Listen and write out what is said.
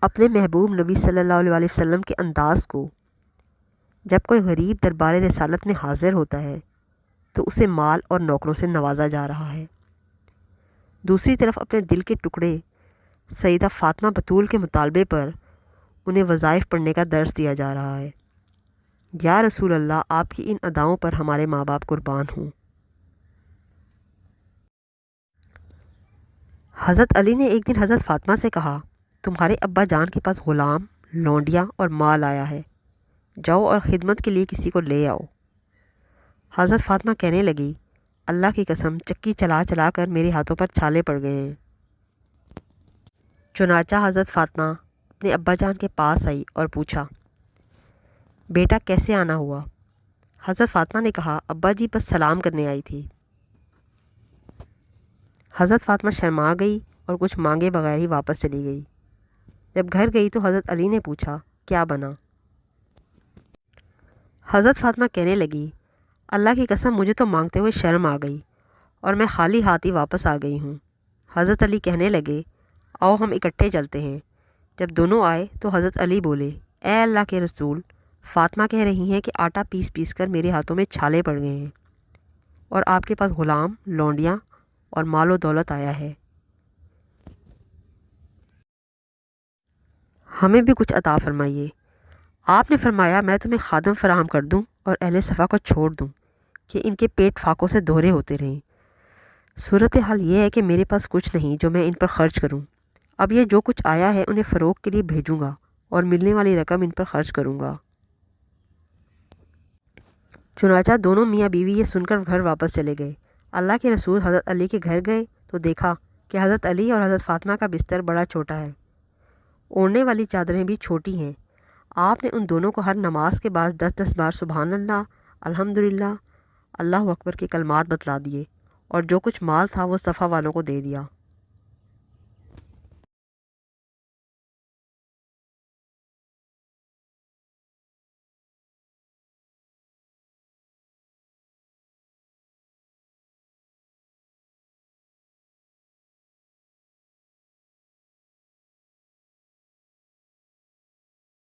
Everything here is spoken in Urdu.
اپنے محبوب نبی صلی اللہ علیہ وسلم کے انداز کو جب کوئی غریب دربار رسالت میں حاضر ہوتا ہے تو اسے مال اور نوکروں سے نوازا جا رہا ہے، دوسری طرف اپنے دل کے ٹکڑے سیدہ فاطمہ بطول کے مطالبے پر انہیں وظائف پڑھنے کا درس دیا جا رہا ہے۔ یا رسول اللہ، آپ کی ان اداؤں پر ہمارے ماں باپ قربان ہوں۔ حضرت علی نے ایک دن حضرت فاطمہ سے کہا، تمہارے ابا جان کے پاس غلام، لونڈیاں اور مال آیا ہے، جاؤ اور خدمت کے لیے کسی کو لے آؤ۔ حضرت فاطمہ کہنے لگی، اللہ کی قسم، چکی چلا چلا کر میرے ہاتھوں پر چھالے پڑ گئے ہیں۔ چنانچہ حضرت فاطمہ اپنے ابا جان کے پاس آئی اور پوچھا، بیٹا کیسے آنا ہوا؟ حضرت فاطمہ نے کہا، ابا جی بس سلام کرنے آئی تھی۔ حضرت فاطمہ شرما گئی اور کچھ مانگے بغیر ہی واپس چلی گئی۔ جب گھر گئی تو حضرت علی نے پوچھا، کیا بنا؟ حضرت فاطمہ کہنے لگی، اللہ کی قسم، مجھے تو مانگتے ہوئے شرم آ گئی اور میں خالی ہاتھ ہی واپس آ گئی ہوں۔ حضرت علی کہنے لگے، آؤ ہم اکٹھے چلتے ہیں۔ جب دونوں آئے تو حضرت علی بولے، اے اللہ کے رسول، فاطمہ کہہ رہی ہیں کہ آٹا پیس پیس کر میرے ہاتھوں میں چھالے پڑ گئے ہیں اور آپ کے پاس غلام، لونڈیاں اور مال و دولت آیا ہے، ہمیں بھی کچھ عطا فرمائیے۔ آپ نے فرمایا، میں تمہیں خادم فراہم کر دوں اور اہل صفا کو چھوڑ دوں کہ ان کے پیٹ فاقوں سے دورے ہوتے رہیں۔ صورتحال یہ ہے کہ میرے پاس کچھ نہیں جو میں ان پر خرچ کروں۔ اب یہ جو کچھ آیا ہے انہیں فروغ کے لیے بھیجوں گا اور ملنے والی رقم ان پر خرچ کروں گا۔ چنانچہ دونوں میاں بیوی یہ سن کر گھر واپس چلے گئے۔ اللہ کے رسول حضرت علی کے گھر گئے تو دیکھا کہ حضرت علی اور حضرت فاطمہ کا بستر بڑا چھوٹا ہے، اوڑھنے والی چادریں بھی چھوٹی ہیں۔ آپ نے ان دونوں کو ہر نماز کے بعد 10 بار سبحان اللہ، الحمدللہ، اللہ اکبر کے کلمات بتلا دیے اور جو کچھ مال تھا وہ صفا والوں کو دے دیا۔